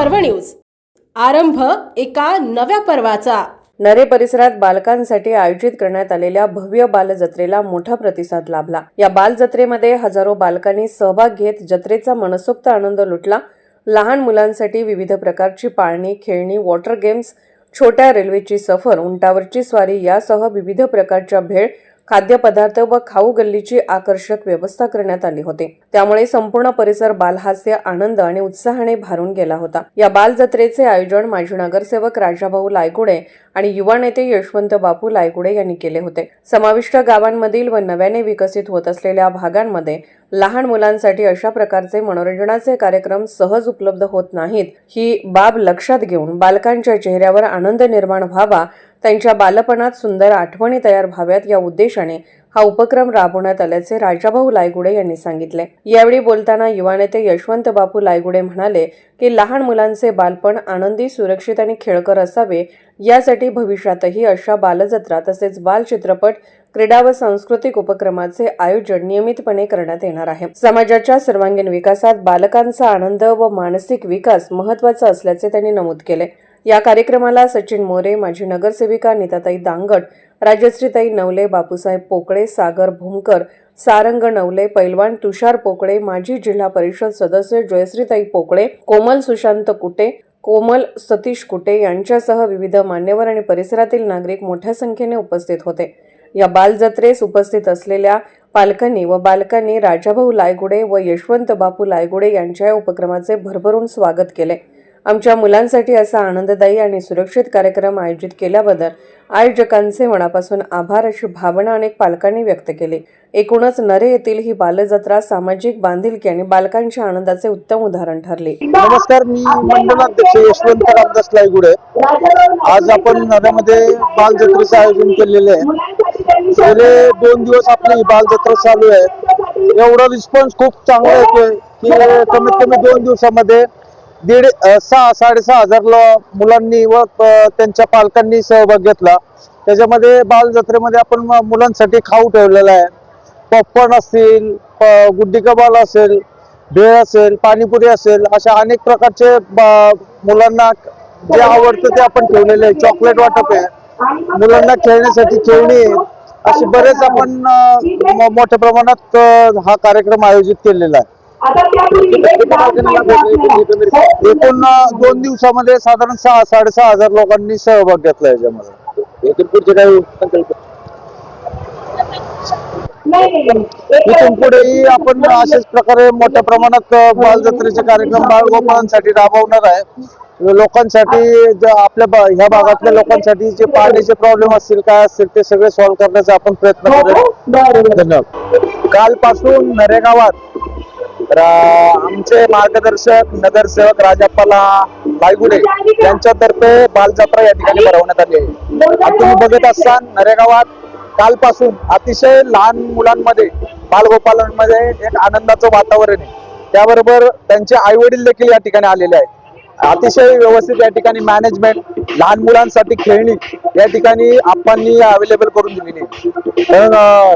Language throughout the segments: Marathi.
पर्व न्यूज. आरंभ एका नव्या पर्वाचा. नरे परिसरात बालकांसाठी आयोजित करण्यात आलेल्या भव्य बालजत्रेला मोठा प्रतिसाद लाभला. या बालजत्रेमध्ये हजारो बालकांनी सहभाग घेत जत्रेचा मनसोक्त आनंद लुटला. लहान मुलांसाठी विविध प्रकारची पाळणी, खेळणी, वॉटर गेम्स, छोट्या रेल्वेची सफर, उंटावरची स्वारी यासह विविध प्रकारच्या भेळ, खाद्यपदार्थ व खाऊ गल्लीची आकर्षक व्यवस्था करण्यात आली होती. त्यामुळे संपूर्ण परिसर बालहास्य, आनंद आणि उत्साहाने भारून गेला होता. या बालजत्रेचे आयोजन माजी नगरसेवक राजाभाऊ लायगुडे आणि युवा नेते यशवंत बापू लायगुडे यांनी केले होते. समाविष्ट गावांमधील व नव्याने विकसित होत असलेल्या भागांमध्ये लहान मुलांसाठी अशा प्रकारचे मनोरंजनाचे कार्यक्रम सहज उपलब्ध होत नाहीत. ही बाब लक्षात घेऊन बालकांच्या चेहऱ्यावर आनंद निर्माण व्हावा, त्यांच्या बालपणात सुंदर आठवणी तयार व्हाव्यात या उद्देशाने हा उपक्रम राबवण्यात आल्याचे राजाभाऊ लायगुडे यांनी सांगितले. यावेळी बोलताना युवा नेते यशवंत बापू लायगुडे म्हणाले की लहान मुलांचे बालपण आनंदी, सुरक्षित आणि खेळकर असावे यासाठी भविष्यातही अशा बालजत्रा तसेच बालचित्रपट, क्रीडा व सांस्कृतिक उपक्रमाचे आयोजन नियमितपणे करण्यात येणार आहे. समाजाच्या सर्वांगीण विकासात बालकांचा आनंद व मानसिक विकास महत्त्वाचा असल्याचे त्यांनी नमूद केले. या कार्यक्रमाला सचिन मोरे, माजी नगरसेविका नीताताई दांगट, राजश्रीताई नवले, बापूसाहेब पोकळे, सागर भूमकर, सारंग नवले, पैलवान तुषार पोकळे, माजी जिल्हा परिषद सदस्य जयश्रीताई पोकळे, कोमल सुशांत कुटे, कोमल सतीश कुटे यांच्यासह विविध मान्यवर आणि परिसरातील नागरिक मोठ्या संख्येने उपस्थित होते. या बालजत्रेस उपस्थित असलेल्या पालकांनी व बालकांनी राजाभाऊ लायगुडे व यशवंत बापू लायगुडे यांच्या या उपक्रमाचे भरभरून स्वागत केले. आमच्या मुलांसाठी असा आनंददायी आणि सुरक्षित कार्यक्रम आयोजित केल्याबद्दल आयोजकांचे मनापासून आभार अशी भावना अनेक पालकांनी व्यक्त केली. एकूणच नरे येथील ही बालजत्रा सामाजिक बांधिलकी आणि बालकांच्या आनंदाचे उत्तम उदाहरण ठरले. नमस्कार, मी मंडलाध्यक्ष यशवंत रामदास लायगुडे. आज आपण नव्यामध्ये बालजत्रेचं आयोजन केलेले आहे. गेले 2 दिवस आपली बालजत्रा चालू आहे. एवढा रिस्पॉन्स खूप चांगला येतोय की कमीत कमी 2 दिवसामध्ये 6,500 मुलांनी व त्यांच्या पालकांनी सहभाग घेतला. त्याच्यामध्ये बालजत्रेमध्ये आपण मुलांसाठी खाऊ ठेवलेला आहे. पॉपकॉर्न असतील, गुड्डी कबाल असेल, भेळ असेल, पाणीपुरी असेल, अशा अनेक प्रकारचे मुलांना जे आवडतं ते आपण ठेवलेले आहे. चॉकलेट वाटप आहे, मुलांना खेळण्यासाठी खेळणी, असे बरेच आपण मोठ्या प्रमाणात हा कार्यक्रम आयोजित केलेला आहे. एकूण 2 दिवसामध्ये साधारण 6,500 लोकांनी सहभाग घेतला याच्यामध्ये. इथून पुढेही आपण अशाच प्रकारे मोठ्या प्रमाणात बालजत्रेचे कार्यक्रम बालगोपाळांसाठी राबवणार आहे. लोकांसाठी आपल्या ह्या भागातल्या लोकांसाठी जे पाण्याचे प्रॉब्लेम असतील, काय असतील, ते सगळे सॉल्व्ह करण्याचा आपण प्रयत्न करू. धन्यवाद. कालपासून नरेगावात आमचे मार्गदर्शक नगरसेवक राजाप्पाला लायगुडे यांच्यातर्फे बालजत्रा या ठिकाणी भरवण्यात आली आहे. तुम्ही बघत असताल नरेगावात कालपासून अतिशय लहान मुलांमध्ये बालगोपालांमध्ये एक आनंदाचं वातावरण आहे. त्याबरोबर त्यांचे आई वडील देखील या ठिकाणी आलेले आहेत. अतिशय व्यवस्थित या ठिकाणी मॅनेजमेंट, लहान मुलांसाठी खेळणी या ठिकाणी आपण अवेलेबल करून दिलेली आहे.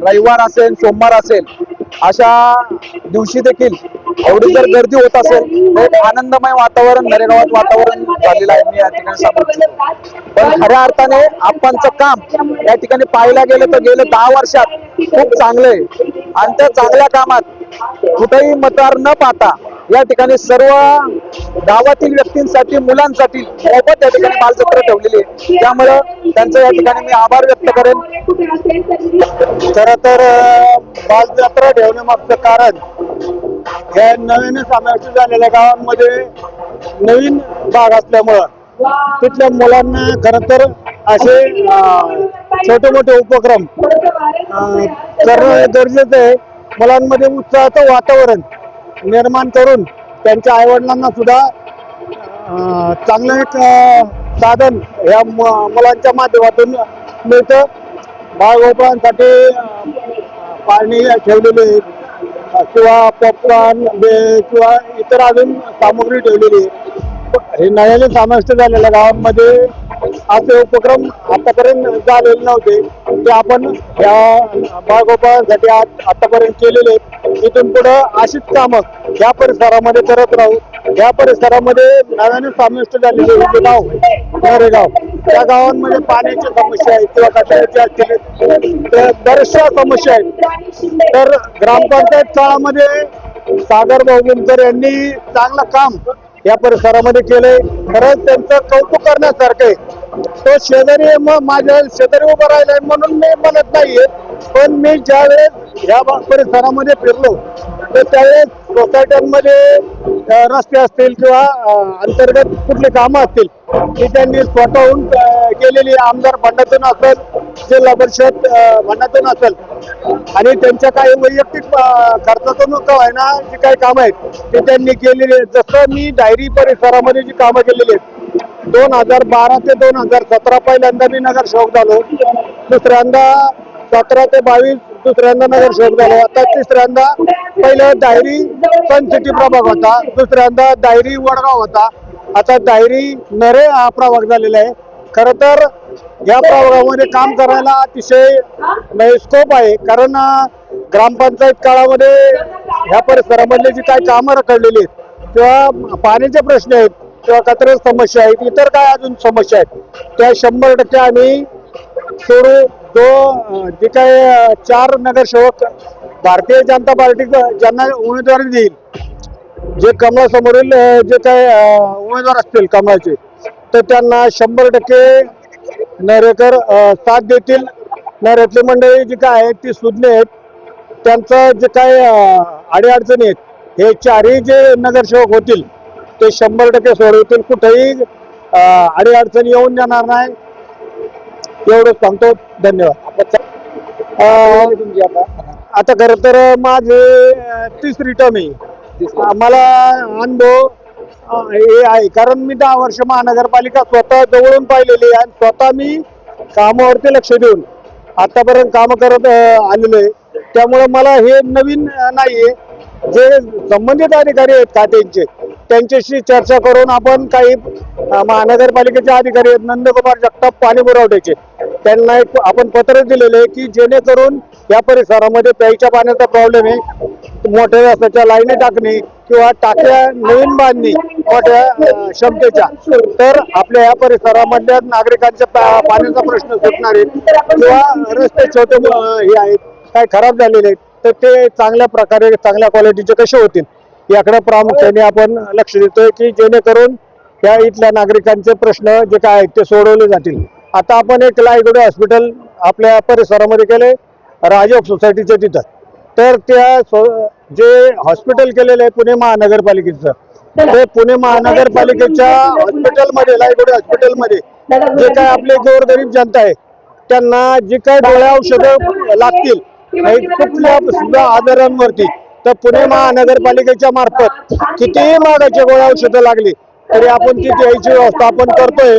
रविवार असेल, सोमवार असेल, अशा दिवशी देखील एवढी जर गर्दी होत असेल तर एक आनंदमय वातावरण नरेगावात वातावरण झालेलं आहे. मी या ठिकाणी सांगू इच्छितो. पण खऱ्या अर्थाने आपणचं काम या ठिकाणी पाहायला गेलं तर गेले 10 वर्षात खूप चांगलं आहे. आणि त्या चांगल्या कामात कुठेही मतदार न पाहता या ठिकाणी सर्व गावातील व्यक्तींसाठी, मुलांसाठी मोफत या ठिकाणी बालजत्रा ठेवलेली आहे. त्यामुळे त्यांचं या ठिकाणी मी आभार व्यक्त करेन. खरं तर बालजत्रा ठेवण्यामागचं कारण या नवीन समावेश झालेल्या गावांमध्ये नवीन भाग असल्यामुळं तिथल्या मुलांना खरं तर असे छोटे मोठे उपक्रम करणं गरजेचं आहे. मुलांमध्ये उत्साहाचं वातावरण निर्माण करून त्यांच्या आईवडिलांना सुद्धा चांगलं एक साधन या मुलांच्या माध्यमातून मिळतं. बालगोपाळांसाठी पाणी ठेवलेली किंवा पॉपकॉर्न किंवा इतर अजून सामग्री ठेवलेली. हे नव्याने समाविष्ट झालेल्या गावांमध्ये असे उपक्रम आतापर्यंत झालेले नव्हते. ते आपण या बालगोपाळांसाठी आतापर्यंत केलेले. इथून पुढे अशीच कामं या परिसरामध्ये करत राहू. या परिसरामध्ये नव्याने समाविष्ट झालेले हे गाव नरेगाव, त्या गावांमध्ये पाण्याची समस्या आहे किंवा कचऱ्याची असतील तर बऱ्याचशा समस्या आहेत. तर ग्रामपंचायत काळामध्ये सागर भाऊकर यांनी चांगलं काम या परिसरामध्ये केलंय. खरंच त्यांचं कौतुक करण्यासारखं आहे. तो शेजारी माझ्या शेजारी उभा राहिलाय म्हणून मी म्हणत नाहीये, पण मी ज्यावेळेस या परिसरामध्ये फिरलो तर त्यावेळेस सोसायट्यांमध्ये रस्ते असतील किंवा अंतर्गत कुठली कामं असतील ती त्यांनी स्वतःहून केलेली, आमदार फंडातून असेल, जिल्हा परिषद फंडातून असेल आणि त्यांच्या काही वैयक्तिक खर्चातून का आहे ना जी काही कामं आहेत ती त्यांनी केलेली आहेत. जसं मी डायरी परिसरामध्ये जी कामं केलेली आहेत 2012 ते 2017 पहिल्यांदा मी नगरसेवक झालो, दुसऱ्यांदा 17 ते 22 दुसऱ्यांदा नगरसेवक झालो, आता तिसऱ्यांदा पहिलं डायरी सन सिटी प्रभाग होता, दुसऱ्यांदा डायरी वडगाव होता, आता डायरी नरे हा प्रभाग झालेला आहे. खरं तर या प्रभागामध्ये काम करायला अतिशय स्कोप आहे, कारण ग्रामपंचायत काळामध्ये ह्या परिसरामधले जी काही कामं रखडलेली आहेत किंवा पाण्याचे प्रश्न आहेत किंवा कचऱ्याच्या समस्या आहेत, इतर काय अजून समस्या आहेत त्या 100% आम्ही सोडू. जो जे काही 4 नगरसेवक भारतीय जनता पार्टी ज्यांना उमेदवारी देईल, जे कमळासमोरील जे काही उमेदवार असतील कमळाचे, तर त्यांना 100% नरेकर साथ देतील. नरेतली मंडळी जी काय आहेत ती सुज्ञ आहेत, त्यांचं जे काही अडीअडचणी आहेत हे 4ही जे नगरसेवक होतील ते 100% सोडवतील, कुठेही अडीअडचणी येऊन देणार नाही, एवढं सांगतो. धन्यवाद. आता खरं तर माझे 3री टर्म आहे. मला अनुभव हे आहे कारण मी 10 वर्ष महानगरपालिका स्वतः जवळून पाहिलेली आहे आणि स्वतः मी कामावरती लक्ष देऊन आतापर्यंत काम करत आलेलो आहे. त्यामुळे मला हे नवीन नाहीये. जे संबंधित अधिकारी आहेत खात्यांचे त्यांच्याशी चर्चा करून आपण काही महानगरपालिकेचे अधिकारी आहेत नंदकुमार जगताप पाणी पुरवठ्याचे, त्यांना एक आपण पत्र दिलेले आहे की जेणेकरून या परिसरामध्ये प्यायच्या पाण्याचा प्रॉब्लेम आहे, मोठ्या व्यासाच्या लाईनी टाकणे किंवा टाक्या नवीन बांधणे मोठ्या क्षमतेच्या, तर आपल्या या परिसरामधल्या नागरिकांच्या पाण्याचा प्रश्न सुटणार आहे किंवा रस्ते छोटे हे आहेत काय खराब झालेले आहेत तर ते चांगल्या प्रकारे चांगल्या क्वालिटीचे कसे होतील याकडे प्रामुख्याने आपण लक्ष देतोय की जेणेकरून या इथल्या नागरिकांचे प्रश्न जे काय आहेत ते सोडवले जातील. आता आपण एक लायगुडे हॉस्पिटल आपल्या परिसरामध्ये केले राजयोग सोसायटीच्या तिथं, तर त्या जे हॉस्पिटल केलेलं आहे पुणे महानगरपालिकेचं, ते पुणे महानगरपालिकेच्या हॉस्पिटलमध्ये लायगुडे हॉस्पिटलमध्ये जे काय आपले गोरगरीब जनता आहे त्यांना जी काय डोळ्या औषधं लागतील कुठल्या सुद्धा आजारांवरती, तर पुणे महानगरपालिकेच्या मार्फत कितीही महागाची गोळ्या औषधं लागली तरी आपण ती द्यायची व्यवस्था आपण करतोय.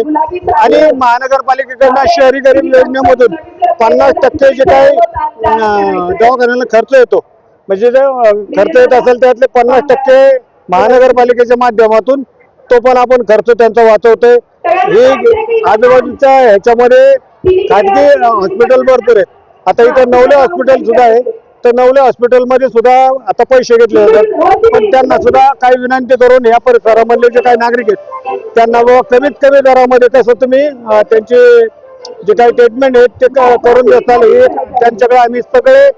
आणि महानगरपालिकेकडनं शहरी गरीब योजनेमधून 50% जे काही दवाखान्याला खर्च येतो, म्हणजे जे खर्च येत असेल त्यातले 50% महानगरपालिकेच्या माध्यमातून तो पण आपण खर्च त्यांचा वाचवतोय. हे आजूबाजूच्या ह्याच्यामध्ये खाजगी हॉस्पिटल भरपूर आहेत. आता इथे नवले हॉस्पिटल सुद्धा आहे, तर नवले हॉस्पिटलमध्ये सुद्धा आता पैसे घेतले जातात, पण त्यांना सुद्धा काही विनंती करून या परिसरामधले जे काही नागरिक आहेत त्यांना कमीत कमी दरामध्ये कसं तुम्ही त्यांचे जे काही ट्रीटमेंट आहेत ते करून देताल, हे त्यांच्याकडे आम्ही सगळे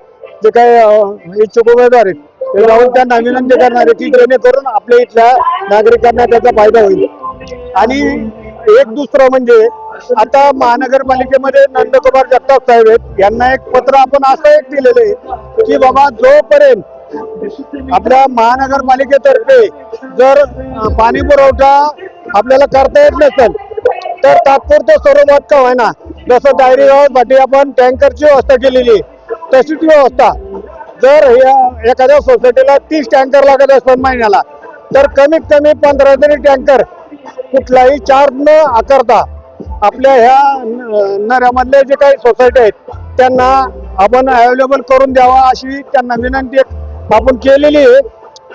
जे काही इच्छुक उमेदवार आहेत ते जाऊन त्यांना विनंती करणार आहे की जेणेकरून आपल्या इथल्या नागरिकांना त्याचा फायदा होईल. आणि एक दुसरं म्हणजे आता महानगरपालिकेमध्ये नंदकुमार जगताप साहेब आहेत, यांना एक पत्र आपण असं एक दिलेलं आहे की बाबा जोपर्यंत आपल्या महानगरपालिकेतर्फे जर पाणी पुरवठा आपल्याला करता येत नसेल तर तात्पुरतं स्वरूपात का होईना, जसं डायरी गावासाठी आपण टँकरची व्यवस्था केलेली आहे तशीच व्यवस्था जर एखाद्या सोसायटीला 30 टँकर लागत असतात महिन्याला, तर कमीत कमी 15 तरी टँकर कुठलाही चार्ज न आकारता आपल्या ह्या नऱ्यामधले जे काही सोसायटी आहेत त्यांना आपण अवेलेबल करून द्यावा अशी त्यांना विनंती आपण केलेली आहे.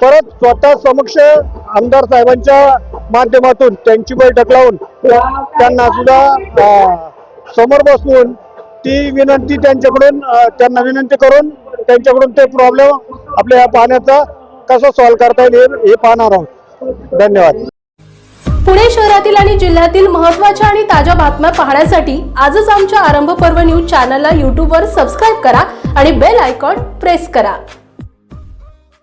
परत स्वतः समक्ष आमदार साहेबांच्या माध्यमातून त्यांची बैठक लावून त्यांना सुद्धा समोर बसवून ती विनंती त्यांना विनंती करून त्यांच्याकडून ते प्रॉब्लेम आपल्या या पाण्याचा कसं सॉल्व्ह करता येईल हे पाहणार आहोत. धन्यवाद. पुणे शहरातील आणि जिल्ह्यातील महत्त्वाच्या आणि ताज्या बातम्या पाहण्यासाठी आजच आमच्या आरंभ पर्व न्यूज चॅनलला यूट्यूबवर सबस्क्राईब करा आणि बेल आयकॉन प्रेस करा.